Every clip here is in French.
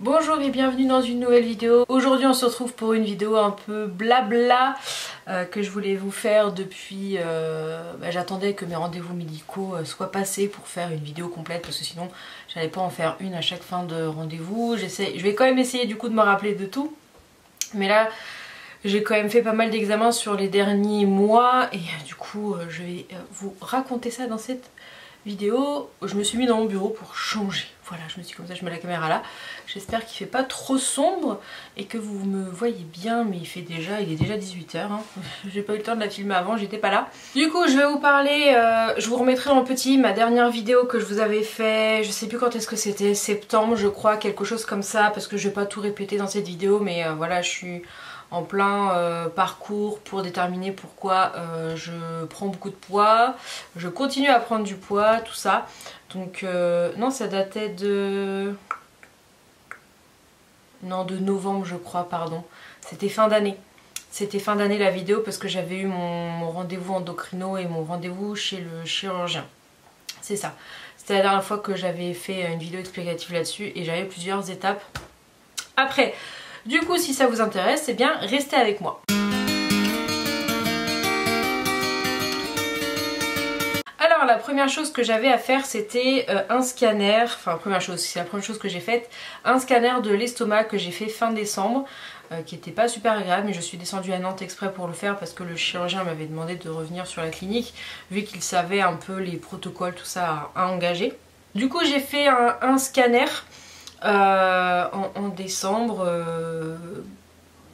Bonjour et bienvenue dans une nouvelle vidéo. Aujourd'hui on se retrouve pour une vidéo un peu blabla que je voulais vous faire depuis... j'attendais que mes rendez-vous médicaux soient passés pour faire une vidéo complète parce que sinon j'allais pas en faire une à chaque fin de rendez-vous. Je vais quand même essayer du coup de me rappeler de tout. Mais là j'ai quand même fait pas mal d'examens sur les derniers mois et du coup je vais vous raconter ça dans cette vidéo. Je me suis mis dans mon bureau pour changer. Voilà, je me suis comme ça, je mets la caméra là. J'espère qu'il fait pas trop sombre et que vous me voyez bien, mais il est déjà 18 h. Hein. J'ai pas eu le temps de la filmer avant, j'étais pas là. Du coup, je vais vous parler, je vous remettrai en petit ma dernière vidéo que je vous avais fait, je sais plus quand est-ce que c'était, septembre je crois, quelque chose comme ça, parce que je vais pas tout répéter dans cette vidéo, mais voilà, je suis en plein parcours pour déterminer pourquoi je prends beaucoup de poids, je continue à prendre du poids, tout ça. Donc non, ça datait de... Non, de novembre je crois, pardon. C'était fin d'année. C'était fin d'année la vidéo parce que j'avais eu mon rendez-vous endocrino et mon rendez-vous chez le chirurgien. C'est ça. C'était la dernière fois que j'avais fait une vidéo explicative là-dessus et j'avais plusieurs étapes. Après, du coup si ça vous intéresse, eh bien restez avec moi. Alors la première chose que j'avais à faire c'était un scanner, enfin première chose, c'est la première chose que j'ai faite, un scanner de l'estomac que j'ai fait fin décembre, qui était pas super agréable, mais je suis descendue à Nantes exprès pour le faire parce que le chirurgien m'avait demandé de revenir sur la clinique, vu qu'il savait un peu les protocoles, tout ça à engager. Du coup j'ai fait un scanner en décembre,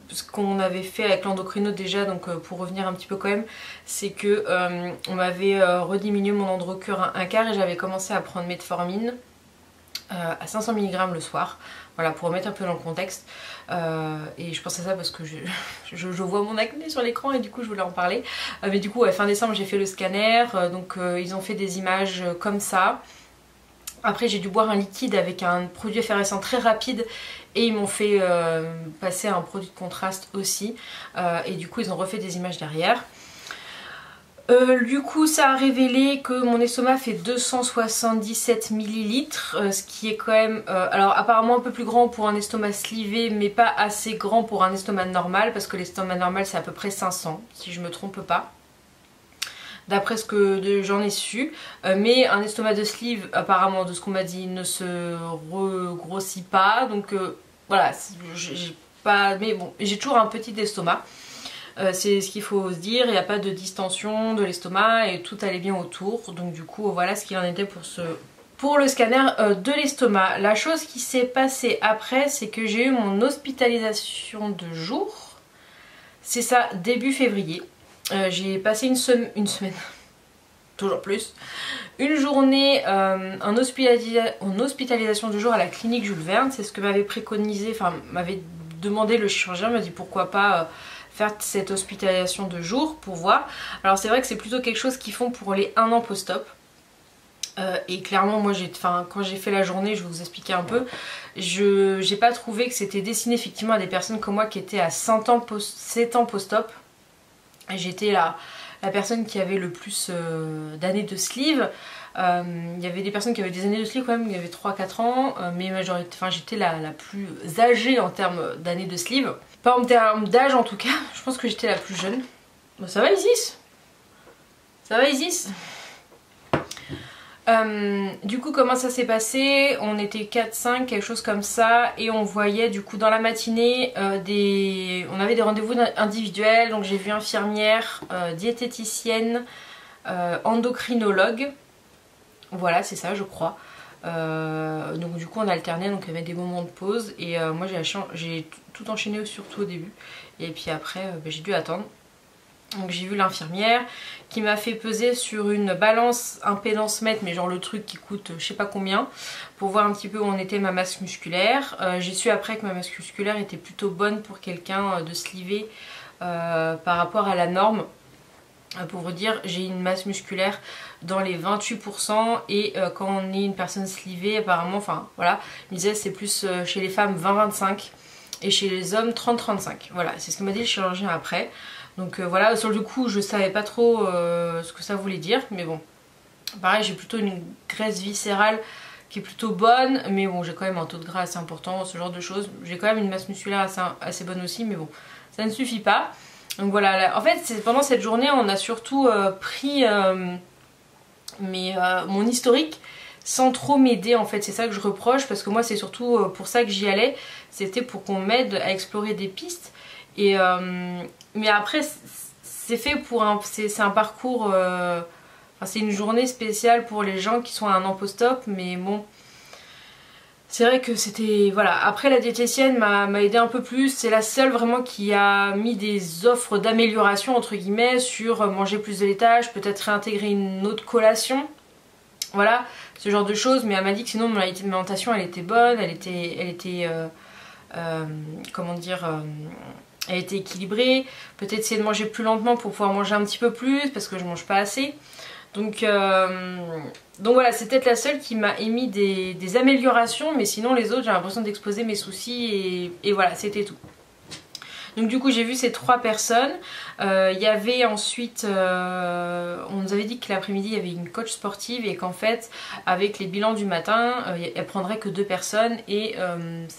ce qu'on avait fait avec l'endocrino déjà, donc pour revenir un petit peu quand même, c'est que on m'avait rediminué mon endrocure un quart et j'avais commencé à prendre metformine à 500 mg le soir, voilà, pour remettre un peu dans le contexte. Et je pense à ça parce que je vois mon acné sur l'écran et du coup je voulais en parler. Mais du coup ouais, fin décembre j'ai fait le scanner, donc ils ont fait des images comme ça. Après j'ai dû boire un liquide avec un produit effervescent très rapide et ils m'ont fait passer un produit de contraste aussi, et du coup ils ont refait des images derrière. Du coup ça a révélé que mon estomac fait 277 ml, ce qui est quand même alors apparemment un peu plus grand pour un estomac slivé mais pas assez grand pour un estomac normal, parce que l'estomac normal c'est à peu près 500 si je me trompe pas, d'après ce que j'en ai su, mais un estomac de sleeve apparemment de ce qu'on m'a dit ne se regrossit pas, donc voilà, j'ai pas, mais bon j'ai toujours un petit estomac, c'est ce qu'il faut se dire, il n'y a pas de distension de l'estomac et tout allait bien autour, donc du coup voilà ce qu'il en était pour le scanner de l'estomac. La chose qui s'est passée après, c'est que j'ai eu mon hospitalisation de jour, c'est ça, début février. J'ai passé une semaine, toujours plus, une journée en hospitalisation de jour à la clinique Jules Verne. C'est ce que m'avait préconisé, enfin m'avait demandé le chirurgien, m'a dit pourquoi pas faire cette hospitalisation de jour pour voir. Alors c'est vrai que c'est plutôt quelque chose qu'ils font pour les 1 an post-op. Et clairement moi quand j'ai fait la journée, je vais vous expliquer un peu, j'ai pas trouvé que c'était destiné effectivement à des personnes comme moi qui étaient à 7 ans post-op. J'étais la personne qui avait le plus d'années de sleeve. Il y avait des personnes qui avaient des années de sleeve quand même, il y avait 3-4 ans, mais j'étais la plus âgée en termes d'années de sleeve. Pas en termes d'âge en tout cas, je pense que j'étais la plus jeune. Bon, ça va Isis? Ça va Isis? Du coup comment ça s'est passé? On était 4-5, quelque chose comme ça, et on voyait du coup dans la matinée on avait des rendez-vous individuels, donc j'ai vu infirmière, diététicienne, endocrinologue, voilà c'est ça je crois. Donc du coup on alternait, donc il y avait des moments de pause et moi j'ai tout enchaîné surtout au début et puis après j'ai dû attendre. Donc j'ai vu l'infirmière qui m'a fait peser sur une balance impédance mètre, mais genre le truc qui coûte je sais pas combien, pour voir un petit peu où en était ma masse musculaire. J'ai su après que ma masse musculaire était plutôt bonne pour quelqu'un de slivé par rapport à la norme. Pour vous dire, j'ai une masse musculaire dans les 28% et quand on est une personne slivée apparemment, enfin voilà, il me disait c'est plus chez les femmes 20-25 et chez les hommes 30-35. Voilà, c'est ce que m'a dit le chirurgien après. Donc voilà, sur le coup je savais pas trop ce que ça voulait dire, mais bon. Pareil, j'ai plutôt une graisse viscérale qui est plutôt bonne, mais bon j'ai quand même un taux de gras assez important, ce genre de choses. J'ai quand même une masse musculaire assez bonne aussi, mais bon ça ne suffit pas. Donc voilà, en fait pendant cette journée on a surtout pris mon historique sans trop m'aider en fait, c'est ça que je reproche, parce que moi c'est surtout pour ça que j'y allais, c'était pour qu'on m'aide à explorer des pistes. Et mais après c'est fait pour c'est un parcours, enfin, c'est une journée spéciale pour les gens qui sont à un an post-op, mais bon c'est vrai que c'était, voilà. Après la diététicienne m'a aidé un peu plus, c'est la seule vraiment qui a mis des offres d'amélioration entre guillemets sur manger plus de laitage, peut-être réintégrer une autre collation, voilà, ce genre de choses. Mais elle m'a dit que sinon mon alimentation elle était bonne, elle était comment dire, elle était équilibrée. Peut-être essayer de manger plus lentement pour pouvoir manger un petit peu plus parce que je mange pas assez. Donc voilà, c'est peut-être la seule qui m'a émis des améliorations, mais sinon les autres j'ai l'impression d'exposer mes soucis et voilà, c'était tout. Donc du coup j'ai vu ces 3 personnes. Il y avait ensuite, on nous avait dit que l'après-midi il y avait une coach sportive et qu'en fait avec les bilans du matin, elle prendrait que 2 personnes et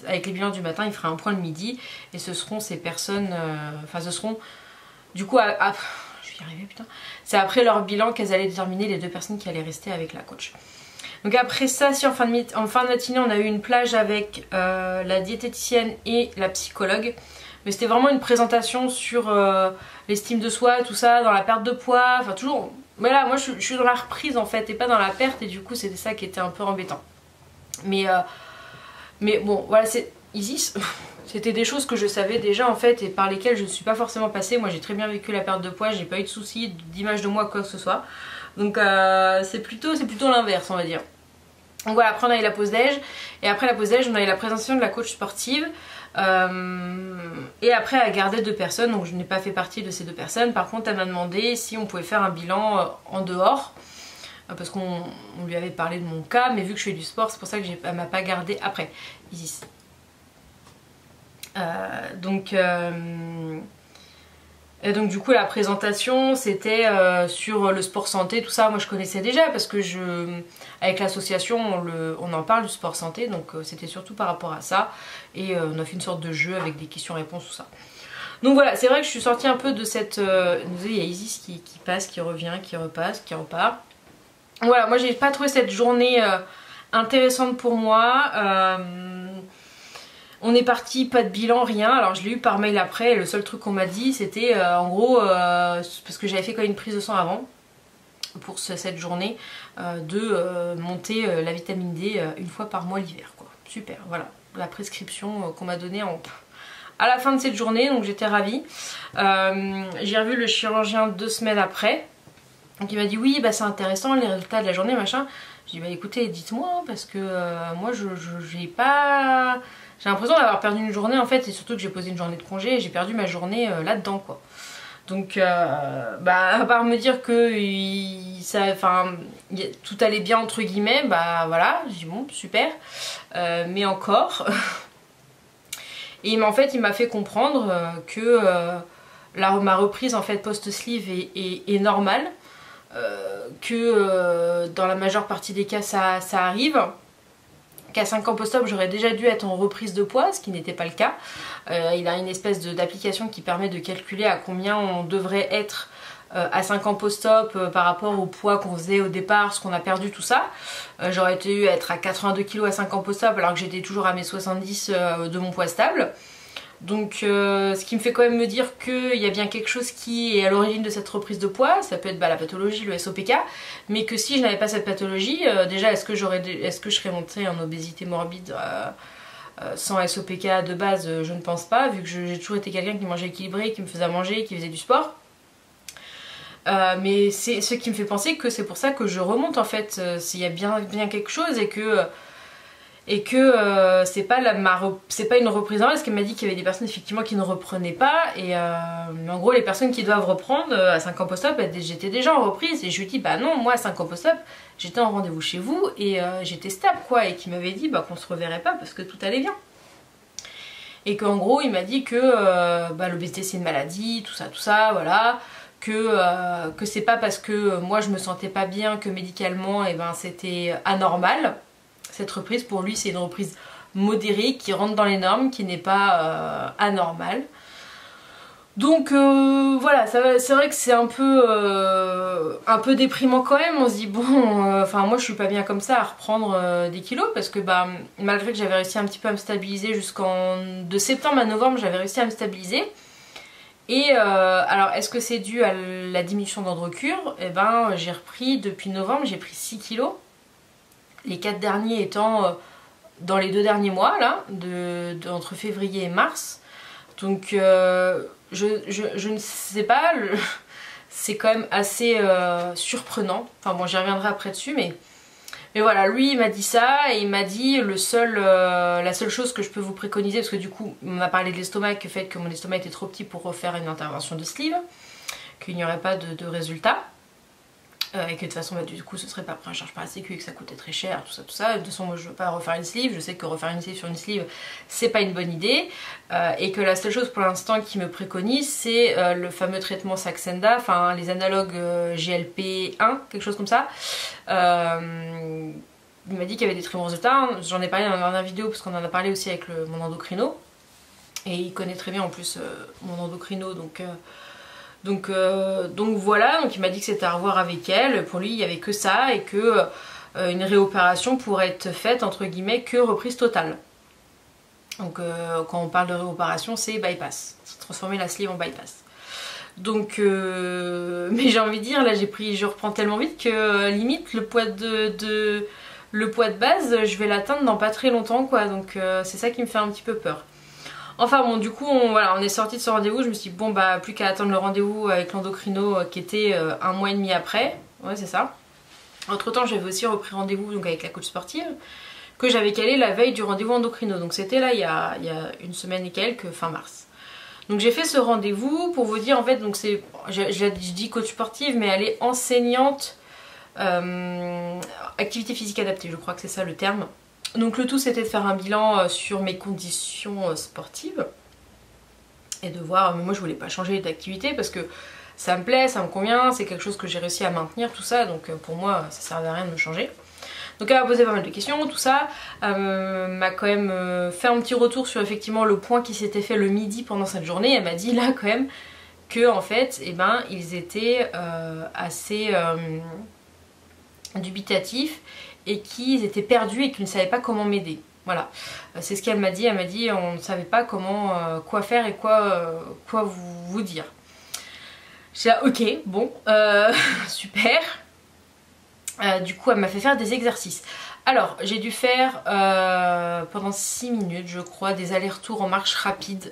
avec les bilans du matin il ferait un point le midi et ce seront ces personnes, enfin ce seront du coup c'est après leur bilan qu'elles allaient déterminer les 2 personnes qui allaient rester avec la coach. Donc après ça, si en fin de matinée on a eu une plage avec la diététicienne et la psychologue. Mais c'était vraiment une présentation sur l'estime de soi, tout ça, dans la perte de poids, enfin toujours. Mais là moi je suis dans la reprise en fait et pas dans la perte, et du coup c'était ça qui était un peu embêtant. Mais bon voilà, c'est Isis. C'était des choses que je savais déjà en fait et par lesquelles je ne suis pas forcément passée. Moi j'ai très bien vécu la perte de poids, j'ai pas eu de soucis d'image de moi quoi que ce soit. Donc c'est plutôt l'inverse on va dire. Donc voilà, après on a eu la pause déj et après la pause déj on a eu la présentation de la coach sportive. Et après elle a gardé 2 personnes, donc je n'ai pas fait partie de ces 2 personnes. Par contre elle m'a demandé si on pouvait faire un bilan en dehors. Parce qu'on lui avait parlé de mon cas, mais vu que je fais du sport c'est pour ça qu'elle m'a pas gardé après. Isis. Donc du coup la présentation c'était sur le sport santé, tout ça moi je connaissais déjà parce que avec l'association on en parle du sport santé, donc c'était surtout par rapport à ça et on a fait une sorte de jeu avec des questions-réponses, tout ça. Donc voilà, c'est vrai que je suis sortie un peu de cette... il y a Isis qui passe, qui revient, qui repasse, qui repart. Voilà, moi j'ai pas trouvé cette journée intéressante pour moi. On est parti, pas de bilan, rien. Alors je l'ai eu par mail après et le seul truc qu'on m'a dit c'était en gros, parce que j'avais fait quand même une prise de sang avant pour cette journée, de monter la vitamine D une fois par mois l'hiver quoi. Super, voilà la prescription qu'on m'a donnée à la fin de cette journée, donc j'étais ravie. J'ai revu le chirurgien 2 semaines après. Donc il m'a dit oui bah c'est intéressant les résultats de la journée machin. J'ai dit bah écoutez dites-moi parce que moi j'ai pas... J'ai l'impression d'avoir perdu une journée en fait, et surtout que j'ai posé une journée de congé et j'ai perdu ma journée là-dedans quoi. Donc bah à part me dire que tout allait bien entre guillemets, bah voilà, j'ai dit bon super, mais encore. Et en fait il m'a fait comprendre que ma reprise en fait post-sleeve est normale, que dans la majeure partie des cas ça arrive. Qu'à 5 ans post-op j'aurais déjà dû être en reprise de poids, ce qui n'était pas le cas. Il a une espèce d'application qui permet de calculer à combien on devrait être à 5 ans post-op par rapport au poids qu'on faisait au départ, ce qu'on a perdu, tout ça. J'aurais dû être à 82 kg à 5 ans post-op alors que j'étais toujours à mes 70 de mon poids stable. Donc ce qui me fait quand même me dire qu'il y a bien quelque chose qui est à l'origine de cette reprise de poids. Ça peut être la pathologie, le SOPK, mais que si je n'avais pas cette pathologie, déjà est-ce que je serais montée en obésité morbide sans SOPK de base? Je ne pense pas, vu que j'ai toujours été quelqu'un qui mangeait équilibré, qui me faisait à manger, qui faisait du sport. Mais c'est ce qui me fait penser que c'est pour ça que je remonte en fait, s'il y a bien quelque chose et que c'est pas une reprise en parce qu'elle m'a dit qu'il y avait des personnes effectivement qui ne reprenaient pas et mais en gros les personnes qui doivent reprendre à 5 ans post-op, j'étais déjà en reprise et je lui dis bah non, moi à 5 ans post-op j'étais en rendez-vous chez vous et j'étais stable quoi, et qui m'avait dit bah qu'on se reverrait pas parce que tout allait bien. Et qu'en gros il m'a dit que l'obésité c'est une maladie, tout ça, voilà, que c'est pas parce que moi je me sentais pas bien que médicalement c'était anormal. Cette reprise pour lui c'est une reprise modérée qui rentre dans les normes, qui n'est pas anormale. Donc voilà, c'est vrai que c'est un peu déprimant quand même. On se dit bon, enfin moi je suis pas bien comme ça à reprendre des kilos parce que bah malgré que j'avais réussi un petit peu à me stabiliser de septembre à novembre, j'avais réussi à me stabiliser. Et alors est-ce que c'est dû à la diminution d'Androcur? Eh ben j'ai repris depuis novembre, j'ai pris 6 kilos. Les 4 derniers étant dans les 2 derniers mois là, entre février et mars. Donc je ne sais pas, c'est quand même assez surprenant. Enfin bon, j'y reviendrai après dessus, mais voilà, lui il m'a dit ça et il m'a dit la seule chose que je peux vous préconiser, parce que du coup on m'a parlé de l'estomac, le fait que mon estomac était trop petit pour refaire une intervention de sleeve, qu'il n'y aurait pas de résultat. Et que de toute façon bah, du coup ce serait pas pris en charge par la sécu et que ça coûtait très cher, tout ça. De toute façon moi je veux pas refaire une sleeve, je sais que refaire une sleeve sur une sleeve c'est pas une bonne idée, et que la seule chose pour l'instant qui me préconise c'est le fameux traitement Saxenda, enfin les analogues GLP-1, quelque chose comme ça. Il m'a dit qu'il y avait des très bons résultats, j'en ai parlé dans la dernière vidéo parce qu'on en a parlé aussi avec mon endocrino, et il connaît très bien en plus mon endocrino, donc voilà, donc il m'a dit que c'était à revoir avec elle. Pour lui il n'y avait que ça et que une réopération pourrait être faite entre guillemets que reprise totale. Donc quand on parle de réopération c'est bypass, c'est transformer la sleeve en bypass. Donc mais j'ai envie de dire là je reprends tellement vite que limite le poids de base je vais l'atteindre dans pas très longtemps quoi, donc c'est ça qui me fait un petit peu peur. Enfin bon, du coup on est sorti de ce rendez-vous, je me suis dit bon bah plus qu'à attendre le rendez-vous avec l'endocrino qui était 1 mois et demi après, ouais c'est ça. Entre temps j'avais aussi repris rendez-vous donc avec la coach sportive que j'avais calé la veille du rendez-vous endocrino, donc c'était là il y a 1 semaine et quelques, fin mars. Donc j'ai fait ce rendez-vous pour vous dire en fait, donc c'est, je dis coach sportive mais elle est enseignante activité physique adaptée, je crois que c'est ça le terme. Donc le tout c'était de faire un bilan sur mes conditions sportives et de voir, mais moi je voulais pas changer d'activité parce que ça me plaît, ça me convient, c'est quelque chose que j'ai réussi à maintenir, tout ça, donc pour moi ça servait à rien de me changer. Donc elle m'a posé pas mal de questions, tout ça, m'a quand même fait un petit retour sur effectivement le point qui s'était fait le midi pendant cette journée. Elle m'a dit là quand même que en fait eh ben, ils étaient assez dubitatifs et qu'ils étaient perdus et qu'ils ne savaient pas comment m'aider. Voilà, c'est ce qu'elle m'a dit. Elle m'a dit on ne savait pas comment, quoi faire et quoi vous dire. J'ai dit ok, bon, super. Du coup elle m'a fait faire des exercices. Alors j'ai dû faire pendant 6 minutes je crois des allers-retours en marche rapide.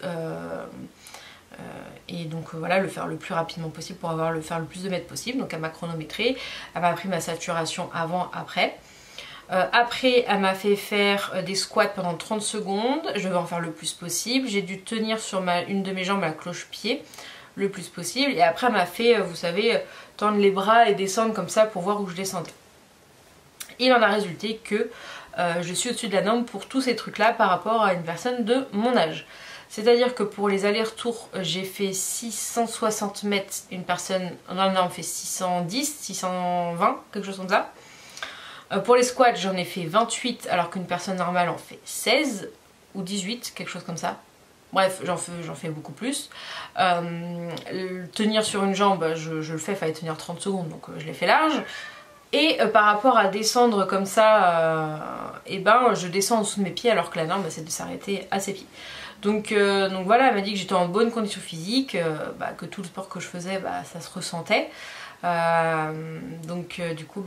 Et donc voilà, le faire le plus rapidement possible pour faire le plus de mètres possible. Donc elle m'a chronométré, elle m'a pris ma saturation avant, après. Après elle m'a fait faire des squats pendant 30 secondes, je devais en faire le plus possible. J'ai dû tenir sur une de mes jambes, la cloche-pied, le plus possible. Et après elle m'a fait, vous savez, tendre les bras et descendre comme ça pour voir où je descendais. Il en a résulté que je suis au-dessus de la norme pour tous ces trucs là par rapport à une personne de mon âge. C'est à dire que pour les allers-retours j'ai fait 660 mètres, une personne dans la norme fait 610, 620, quelque chose comme ça. Pour les squats j'en ai fait 28 alors qu'une personne normale en fait 16 ou 18, quelque chose comme ça. Bref, j'en fais beaucoup plus. Tenir sur une jambe, je le fais, il fallait tenir 30 secondes donc je l'ai fait large. Et par rapport à descendre comme ça, et ben je descends en dessous de mes pieds alors que la norme c'est de s'arrêter à ses pieds. Donc voilà, elle m'a dit que j'étais en bonne condition physique, que tout le sport que je faisais ça se ressentait. Du coup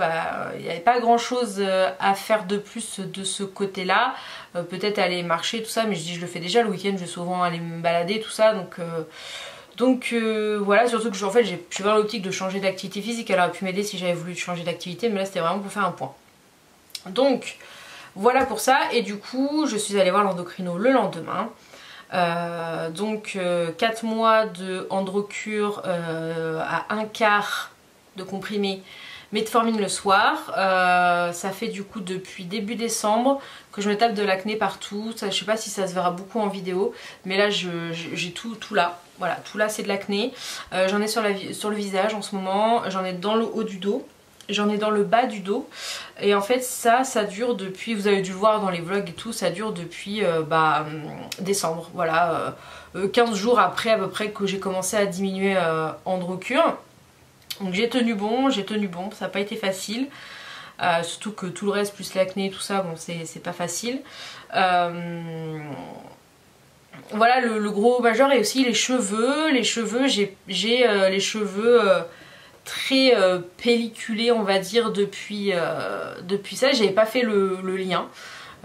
il n'y avait pas grand chose à faire de plus de ce côté là, peut-être aller marcher tout ça, mais je dis je le fais déjà le week-end, je vais souvent aller me balader tout ça, donc voilà, surtout que en fait je suis dans l'optique de changer d'activité physique. Elle aurait pu m'aider si j'avais voulu changer d'activité, mais là c'était vraiment pour faire un point. Donc voilà pour ça, et du coup je suis allée voir l'endocrino le lendemain. 4 mois de Androcur à 1/4 de comprimé metformine le soir. Ça fait du coup depuis début décembre que je me tape de l'acné partout. Ça, je sais pas si ça se verra beaucoup en vidéo, mais là j'ai tout là. Voilà, tout là c'est de l'acné. J'en ai sur le visage en ce moment, j'en ai dans le haut du dos. j'en ai dans le bas du dos. Et en fait ça dure depuis, vous avez dû le voir dans les vlogs et tout, ça dure depuis décembre, voilà, 15 jours après à peu près que j'ai commencé à diminuer Androcur. Donc j'ai tenu bon, ça n'a pas été facile. Surtout que tout le reste plus l'acné tout ça, bon c'est pas facile. Voilà le gros majeur, et aussi les cheveux. J'ai les cheveux très pelliculés on va dire depuis ça. J'avais pas fait le lien.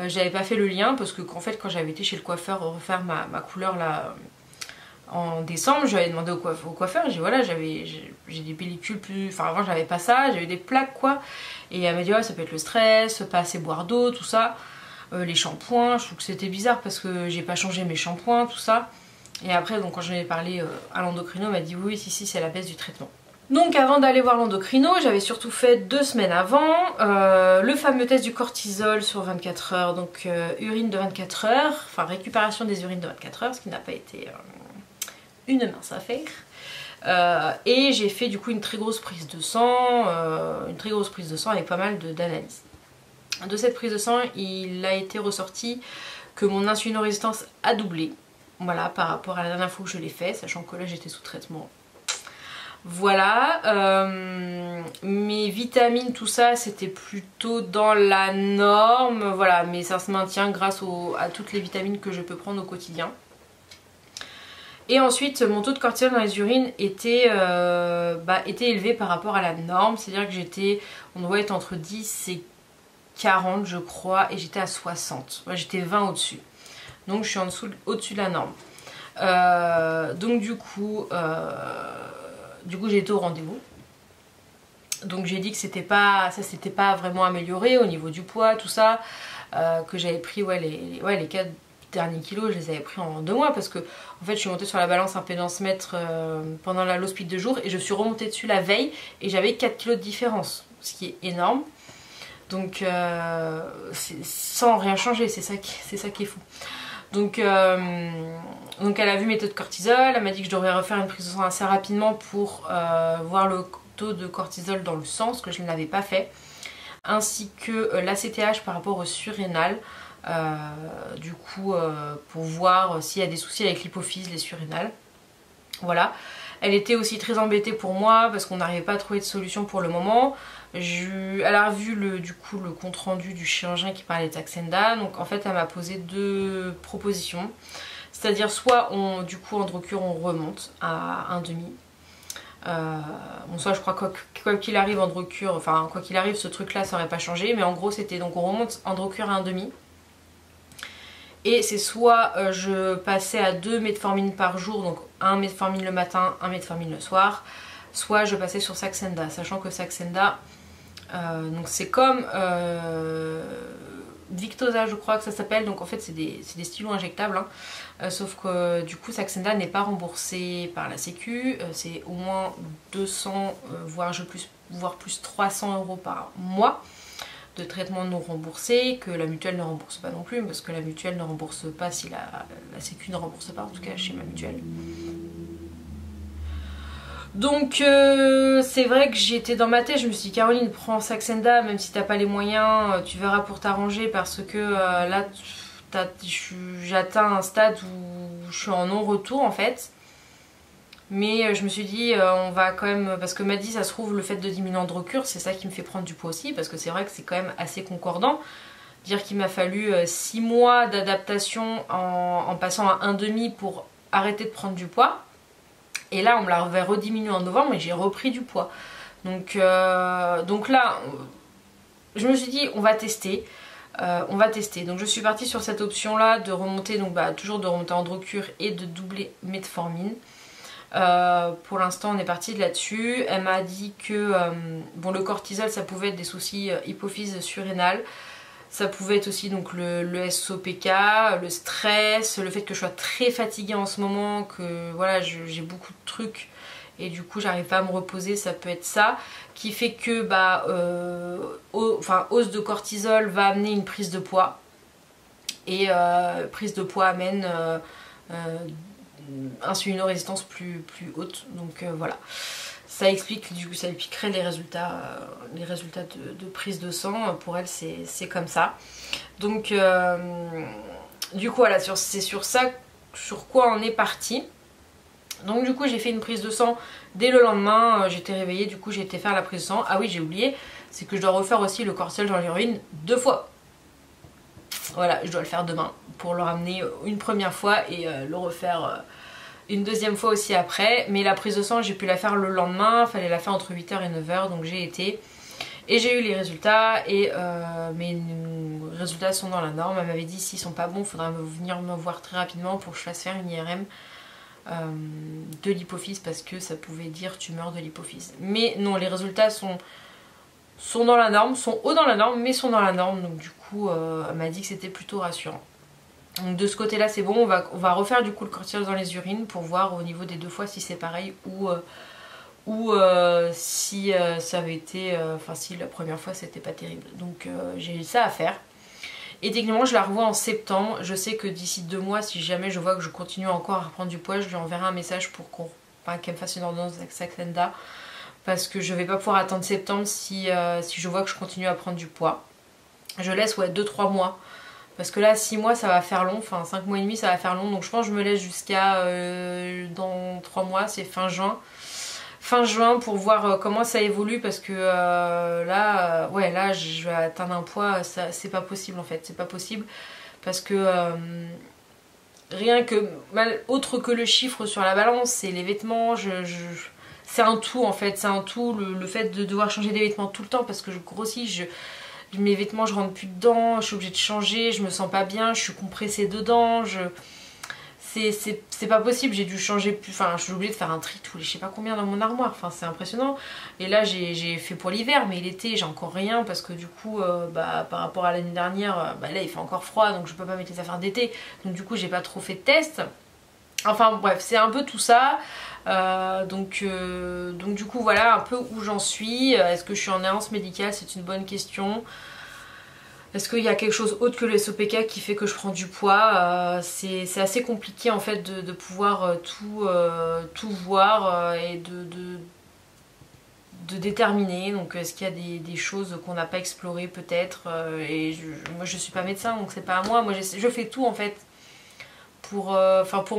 J'avais pas fait le lien parce que en fait quand j'avais été chez le coiffeur refaire ma couleur là en décembre, j'avais demandé au coiffeur, j'ai voilà, j'ai des pellicules plus... Enfin avant j'avais pas ça, j'avais des plaques quoi. Et elle m'a dit ouais ça peut être le stress, pas assez boire d'eau, tout ça. Les shampoings, je trouve que c'était bizarre parce que j'ai pas changé mes shampoings, tout ça. Et après donc quand j'en ai parlé à l'endocrino, elle m'a dit oui si c'est la baisse du traitement. Donc avant d'aller voir l'endocrino, j'avais surtout fait 2 semaines avant le fameux test du cortisol sur 24 heures, donc urine de 24 heures, enfin récupération des urines de 24 heures, ce qui n'a pas été une mince affaire. Et j'ai fait du coup une très grosse prise de sang, avec pas mal d'analyses. De cette prise de sang, il a été ressorti que mon insulinorésistance a doublé, voilà, par rapport à la dernière fois que je l'ai fait, sachant que là j'étais sous traitement. Voilà, mes vitamines, tout ça, c'était plutôt dans la norme, voilà, mais ça se maintient grâce à toutes les vitamines que je peux prendre au quotidien. Et ensuite, mon taux de cortisol dans les urines était élevé par rapport à la norme, c'est-à-dire que on doit être entre 10 et 40 je crois, et j'étais à 60, moi j'étais 20 au-dessus, donc je suis au-dessus de la norme. Donc du coup j'ai été au rendez-vous. Donc j'ai dit que ça s'était pas vraiment amélioré au niveau du poids, tout ça, que j'avais pris les 4 derniers kilos, je les avais pris en 2 mois parce que en fait je suis montée sur la balance impédance mètre pendant l'hospite de jour et je suis remontée dessus la veille et j'avais 4 kilos de différence, ce qui est énorme. Donc sans rien changer, c'est ça qui est fou. Donc elle a vu mes taux de cortisol, elle m'a dit que je devrais refaire une prise de sang assez rapidement pour voir le taux de cortisol dans le sang, ce que je ne l'avais pas fait, ainsi que l'ACTH par rapport au surrénal, du coup pour voir s'il y a des soucis avec l'hypophyse, les surrénales. Voilà. Elle était aussi très embêtée pour moi parce qu'on n'arrivait pas à trouver de solution pour le moment. Elle a revu le compte rendu du chirurgien qui parlait de Saxenda. Donc en fait elle m'a posé 2 propositions. C'est-à-dire soit Androcur on remonte à 1,5. Bon soit je crois quoi qu'il arrive Androcur, enfin quoi qu'il arrive ce truc là ça aurait pas changé. Mais en gros c'était donc on remonte Androcur à 1,5. Et c'est soit je passais à 2 metformines par jour, donc 1 metformine le matin, 1 metformine le soir, soit je passais sur Saxenda, sachant que Saxenda, donc c'est comme Victoza je crois que ça s'appelle, donc en fait c'est des stylos injectables, hein. Sauf que du coup Saxenda n'est pas remboursé par la sécu, c'est au moins 200 voire plus 300 € par mois de traitement non remboursé, que la mutuelle ne rembourse pas non plus, parce que la mutuelle ne rembourse pas si la sécu ne rembourse pas, en tout cas chez ma mutuelle. Donc c'est vrai que j'étais dans ma tête, je me suis dit Caroline prends Saxenda, même si t'as pas les moyens, tu verras pour t'arranger, parce que là j'atteins un stade où je suis en non-retour en fait. Mais je me suis dit on va quand même, parce que m'a dit ça se trouve le fait de diminuer Androcur c'est ça qui me fait prendre du poids aussi, parce que c'est vrai que c'est quand même assez concordant. Dire qu'il m'a fallu 6 mois d'adaptation en passant à 1,5 pour arrêter de prendre du poids. Et là on me l'avait rediminué en novembre et j'ai repris du poids. Donc là je me suis dit on va tester. Donc je suis partie sur cette option là de remonter, donc toujours de remonter Androcur et de doubler metformine. Pour l'instant on est parti là-dessus. Elle m'a dit que bon, le cortisol ça pouvait être des soucis hypophyse surrénale, ça pouvait être aussi donc le SOPK, le stress, le fait que je sois très fatiguée en ce moment, que voilà j'ai beaucoup de trucs et du coup j'arrive pas à me reposer, ça peut être ça qui fait que hausse de cortisol va amener une prise de poids et prise de poids amène insulinorésistance plus haute, donc voilà. ça explique, du coup ça expliquerait les résultats de prise de sang. Pour elle c'est comme ça. Donc du coup voilà, c'est sur ça sur quoi on est parti. Donc du coup j'ai fait une prise de sang dès le lendemain, j'étais réveillée, du coup j'ai été faire la prise de sang. Ah oui, j'ai oublié, c'est que je dois refaire aussi le cortisol dans l'urine 2 fois. Voilà, je dois le faire demain pour le ramener une première fois et le refaire une deuxième fois aussi après. Mais la prise de sang j'ai pu la faire le lendemain, fallait la faire entre 8h et 9h, donc j'ai été et j'ai eu les résultats et mes résultats sont dans la norme. Elle m'avait dit s'ils sont pas bons, il faudra venir me voir très rapidement pour que je fasse faire une IRM de l'hypophyse parce que ça pouvait dire tumeur de l'hypophyse. Mais non, les résultats sont dans la norme, sont hauts dans la norme, mais sont dans la norme. Donc du coup, elle m'a dit que c'était plutôt rassurant. Donc de ce côté-là, c'est bon. On va refaire du coup le cortisol dans les urines pour voir au niveau des 2 fois si c'est pareil ou si ça avait été... Enfin si la première fois c'était pas terrible. Donc j'ai ça à faire. Et techniquement je la revois en septembre. Je sais que d'ici 2 mois, si jamais je vois que je continue encore à reprendre du poids, je lui enverrai un message pour qu'elle me fasse une ordonnance Saxenda. Parce que je vais pas pouvoir attendre septembre si je vois que je continue à prendre du poids. Je laisse 2-3 mois. Parce que là 6 mois ça va faire long, enfin 5 mois et demi ça va faire long. Donc je pense que je me laisse jusqu'à dans 3 mois, c'est fin juin. Fin juin pour voir comment ça évolue parce que là je vais atteindre un poids, c'est pas possible en fait, c'est pas possible parce que rien que autre que le chiffre sur la balance, c'est les vêtements, c'est un tout en fait, c'est un tout, le fait de devoir changer des vêtements tout le temps parce que je grossis, mes vêtements je rentre plus dedans, je suis obligée de changer, je me sens pas bien, je suis compressée dedans, c'est pas possible, j'ai dû changer enfin je suis obligée de faire un tri tous les je sais pas combien dans mon armoire, enfin c'est impressionnant. Et là j'ai fait pour l'hiver, mais l'été j'ai encore rien parce que du coup par rapport à l'année dernière, là il fait encore froid donc je peux pas mettre les affaires d'été, donc du coup j'ai pas trop fait de tests. Enfin bref, c'est un peu tout ça. Donc du coup voilà un peu où j'en suis. Est-ce que je suis en errance médicale? C'est une bonne question. Est-ce qu'il y a quelque chose autre que le SOPK qui fait que je prends du poids? C'est assez compliqué en fait de pouvoir tout voir et de déterminer. Donc est-ce qu'il y a des choses qu'on n'a pas explorées peut-être? Moi je suis pas médecin donc c'est pas à moi. Moi je fais tout en fait. Pour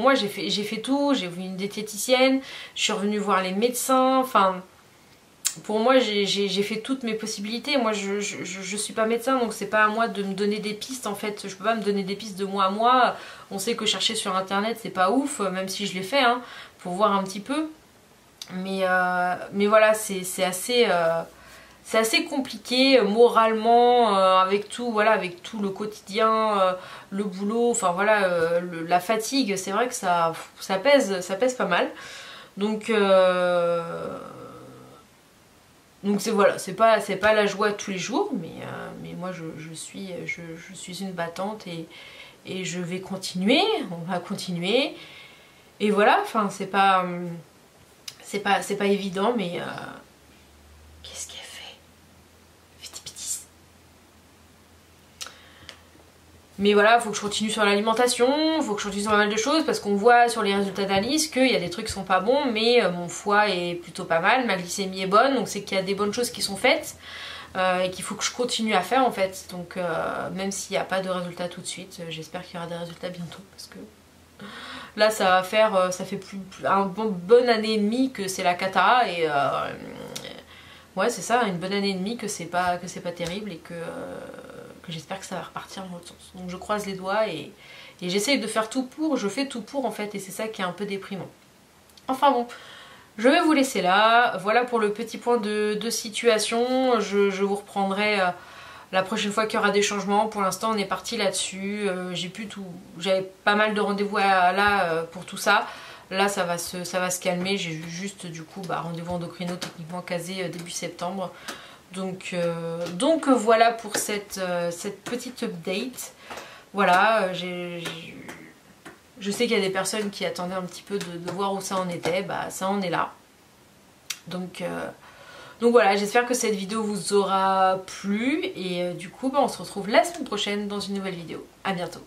moi j'ai fait tout. J'ai vu une diététicienne, je suis revenue voir les médecins, enfin... Pour moi j'ai fait toutes mes possibilités. Moi je suis pas médecin donc c'est pas à moi de me donner des pistes en fait. Je peux pas me donner des pistes de mois à mois. On sait que chercher sur internet c'est pas ouf, même si je l'ai fait hein, pour voir un petit peu. Mais voilà, c'est assez compliqué moralement avec tout, voilà, avec tout le quotidien, le boulot, enfin voilà, la fatigue, c'est vrai que ça pèse pas mal. Donc c'est voilà, c'est pas la joie tous les jours, mais moi je suis une battante et je vais continuer, on va continuer. Et voilà, enfin c'est pas évident, mais qu'est-ce qu'elle fait? Fiti-pitis. Mais voilà, faut que je continue sur l'alimentation, faut que je continue sur pas mal de choses parce qu'on voit sur les résultats d'analyse qu'il y a des trucs qui sont pas bons, mais mon foie est plutôt pas mal, ma glycémie est bonne, donc c'est qu'il y a des bonnes choses qui sont faites et qu'il faut que je continue à faire en fait. Donc même s'il n'y a pas de résultats tout de suite, j'espère qu'il y aura des résultats bientôt parce que là ça fait plus une bonne année et demie que c'est la cata et ouais c'est ça, une bonne année et demie que c'est pas terrible et que j'espère que ça va repartir dans l'autre sens. Donc je croise les doigts et j'essaye de faire tout pour, je fais tout pour en fait et c'est ça qui est un peu déprimant. Enfin bon, je vais vous laisser là. Voilà pour le petit point de situation. Je vous reprendrai la prochaine fois qu'il y aura des changements. Pour l'instant on est parti là-dessus. J'avais pas mal de rendez-vous là pour tout ça. Là ça va se calmer. J'ai juste du coup rendez-vous endocrino techniquement casé début septembre. Donc voilà pour cette petite update. Voilà, je sais qu'il y a des personnes qui attendaient un petit peu de voir où ça en était. Ça en est là. Donc voilà, j'espère que cette vidéo vous aura plu. Et du coup on se retrouve la semaine prochaine dans une nouvelle vidéo. À bientôt.